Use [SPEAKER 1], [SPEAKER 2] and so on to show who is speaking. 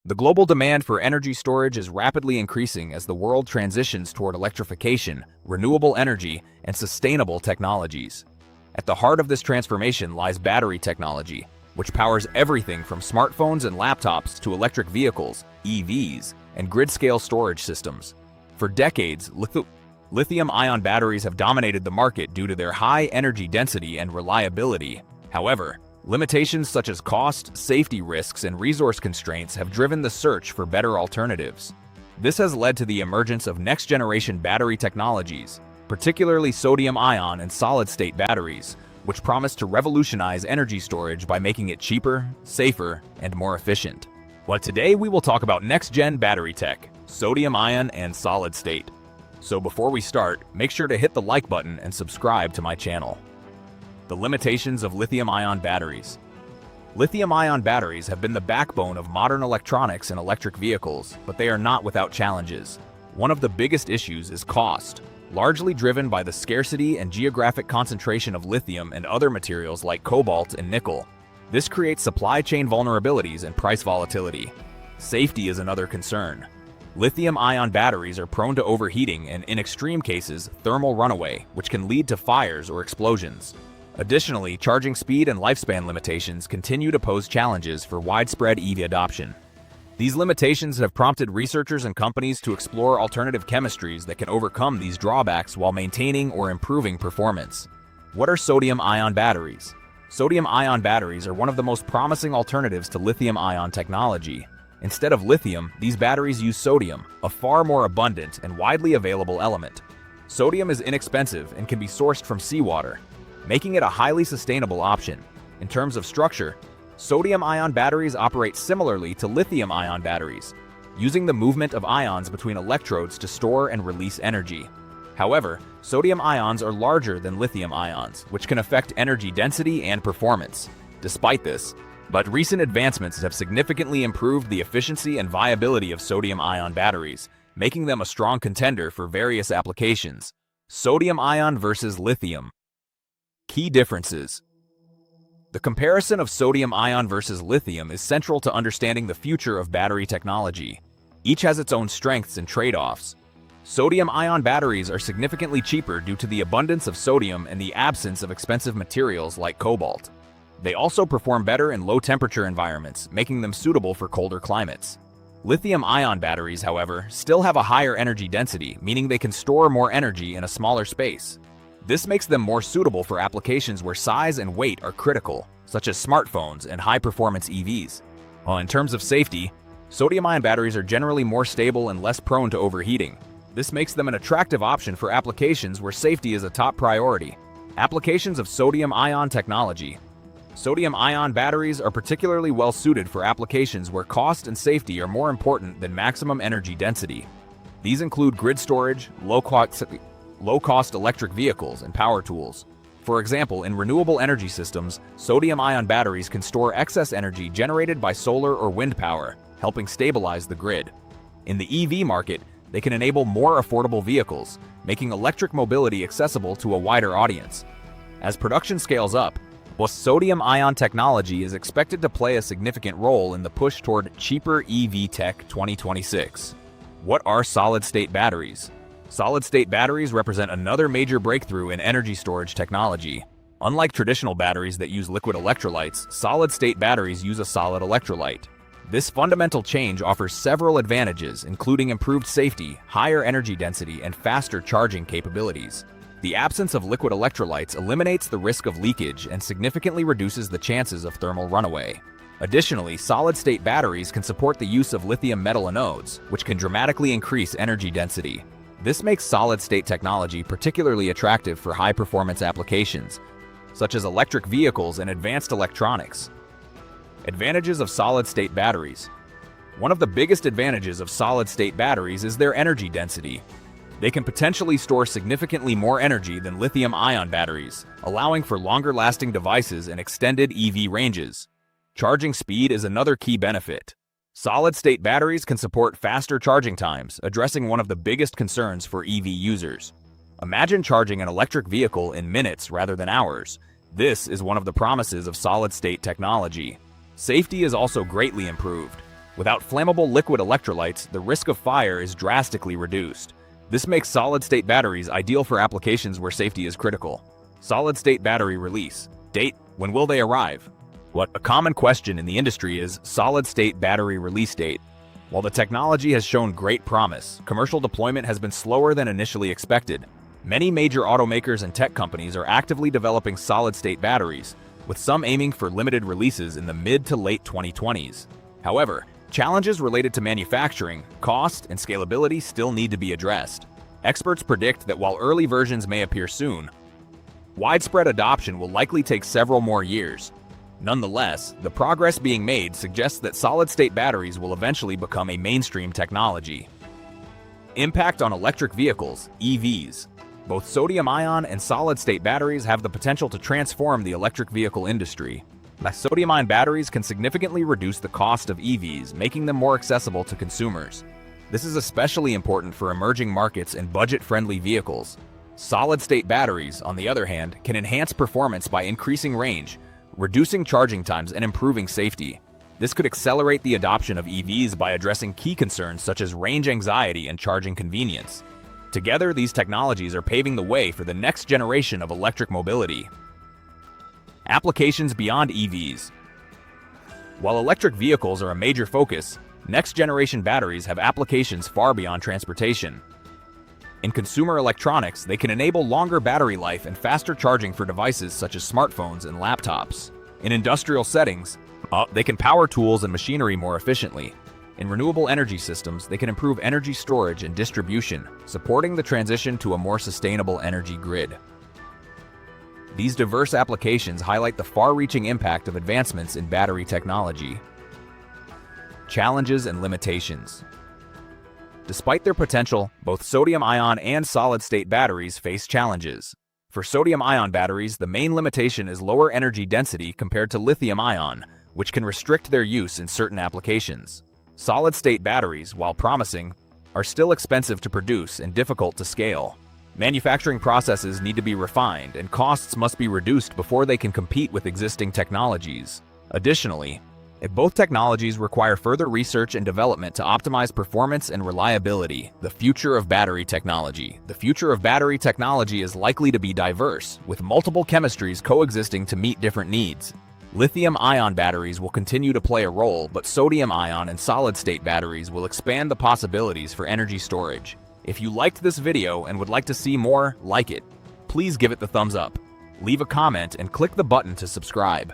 [SPEAKER 1] The global demand for energy storage is rapidly increasing as the world transitions toward electrification, renewable energy, and sustainable technologies. At the heart of this transformation lies battery technology, which powers everything from smartphones and laptops to electric vehicles, EVs, and grid-scale storage systems. For decades, lithium-ion batteries have dominated the market due to their high energy density and reliability. However, limitations such as cost, safety risks, and resource constraints have driven the search for better alternatives. This has led to the emergence of next-generation battery technologies, particularly sodium-ion and solid-state batteries, which promise to revolutionize energy storage by making it cheaper, safer, and more efficient. But today we will talk about next-gen battery tech, sodium-ion and solid-state. So before we start, make sure to hit the like button and subscribe to my channel. The limitations of lithium-ion batteries. Lithium-ion batteries have been the backbone of modern electronics and electric vehicles, but they are not without challenges. One of the biggest issues is cost, largely driven by the scarcity and geographic concentration of lithium and other materials like cobalt and nickel. This creates supply chain vulnerabilities and price volatility. Safety is another concern. Lithium-ion batteries are prone to overheating and, in extreme cases, thermal runaway, which can lead to fires or explosions. Additionally, charging speed and lifespan limitations continue to pose challenges for widespread EV adoption. These limitations have prompted researchers and companies to explore alternative chemistries that can overcome these drawbacks while maintaining or improving performance. What are sodium-ion batteries? Sodium-ion batteries are one of the most promising alternatives to lithium-ion technology. Instead of lithium, these batteries use sodium, a far more abundant and widely available element. Sodium is inexpensive and can be sourced from seawater, making it a highly sustainable option. In terms of structure, sodium-ion batteries operate similarly to lithium-ion batteries, using the movement of ions between electrodes to store and release energy. However, sodium ions are larger than lithium ions, which can affect energy density and performance. Despite this, recent advancements have significantly improved the efficiency and viability of sodium-ion batteries, making them a strong contender for various applications. Sodium-ion versus lithium. Key differences. The comparison of sodium-ion versus lithium is central to understanding the future of battery technology. Each has its own strengths and trade-offs. Sodium-ion batteries are significantly cheaper due to the abundance of sodium and the absence of expensive materials like cobalt. They also perform better in low-temperature environments, making them suitable for colder climates. Lithium-ion batteries, however, still have a higher energy density, meaning they can store more energy in a smaller space. This makes them more suitable for applications where size and weight are critical, such as smartphones and high-performance EVs. In terms of safety, sodium-ion batteries are generally more stable and less prone to overheating. This makes them an attractive option for applications where safety is a top priority. Applications of sodium-ion technology. Sodium-ion batteries are particularly well-suited for applications where cost and safety are more important than maximum energy density. These include grid storage, low-cost electric vehicles, and power tools. For example, in renewable energy systems, sodium-ion batteries can store excess energy generated by solar or wind power, helping stabilize the grid. In the EV market, they can enable more affordable vehicles, making electric mobility accessible to a wider audience. As production scales up, sodium-ion technology is expected to play a significant role in the push toward cheaper EV tech 2026. What are solid-state batteries? Solid-state batteries represent another major breakthrough in energy storage technology. Unlike traditional batteries that use liquid electrolytes, solid-state batteries use a solid electrolyte. This fundamental change offers several advantages, including improved safety, higher energy density, and faster charging capabilities. The absence of liquid electrolytes eliminates the risk of leakage and significantly reduces the chances of thermal runaway. Additionally, solid-state batteries can support the use of lithium metal anodes, which can dramatically increase energy density. This makes solid-state technology particularly attractive for high-performance applications, such as electric vehicles and advanced electronics. Advantages of solid-state batteries. One of the biggest advantages of solid-state batteries is their energy density. They can potentially store significantly more energy than lithium-ion batteries, allowing for longer-lasting devices and extended EV ranges. Charging speed is another key benefit. Solid-state batteries can support faster charging times, addressing one of the biggest concerns for EV users. Imagine charging an electric vehicle in minutes rather than hours. This is one of the promises of solid-state technology. Safety is also greatly improved. Without flammable liquid electrolytes, the risk of fire is drastically reduced. This makes solid-state batteries ideal for applications where safety is critical. Solid-state battery release. Date: when will they arrive? A common question in the industry is solid-state battery release date. While the technology has shown great promise, commercial deployment has been slower than initially expected. Many major automakers and tech companies are actively developing solid-state batteries, with some aiming for limited releases in the mid to late 2020s. However, challenges related to manufacturing, cost, and scalability still need to be addressed. Experts predict that while early versions may appear soon, widespread adoption will likely take several more years. Nonetheless, the progress being made suggests that solid-state batteries will eventually become a mainstream technology. Impact on electric vehicles, EVs. Both sodium-ion and solid-state batteries have the potential to transform the electric vehicle industry. Sodium-ion batteries can significantly reduce the cost of EVs, making them more accessible to consumers. This is especially important for emerging markets and budget-friendly vehicles. Solid-state batteries, on the other hand, can enhance performance by increasing range, reducing charging times, and improving safety. This could accelerate the adoption of EVs by addressing key concerns such as range anxiety and charging convenience. Together, these technologies are paving the way for the next generation of electric mobility. Applications beyond EVs. While electric vehicles are a major focus, next-generation batteries have applications far beyond transportation. In consumer electronics, they can enable longer battery life and faster charging for devices such as smartphones and laptops. In industrial settings, they can power tools and machinery more efficiently. In renewable energy systems, they can improve energy storage and distribution, supporting the transition to a more sustainable energy grid. These diverse applications highlight the far-reaching impact of advancements in battery technology. Challenges and limitations. Despite their potential, both sodium-ion and solid-state batteries face challenges. For sodium-ion batteries, the main limitation is lower energy density compared to lithium-ion, which can restrict their use in certain applications. Solid-state batteries, while promising, are still expensive to produce and difficult to scale. Manufacturing processes need to be refined, and costs must be reduced before they can compete with existing technologies. Additionally, both technologies require further research and development to optimize performance and reliability. The future of battery technology. The future of battery technology is likely to be diverse, with multiple chemistries coexisting to meet different needs. Lithium-ion batteries will continue to play a role, but sodium-ion and solid-state batteries will expand the possibilities for energy storage. If you liked this video and would like to see more like it, please give it the thumbs up. Leave a comment and click the button to subscribe.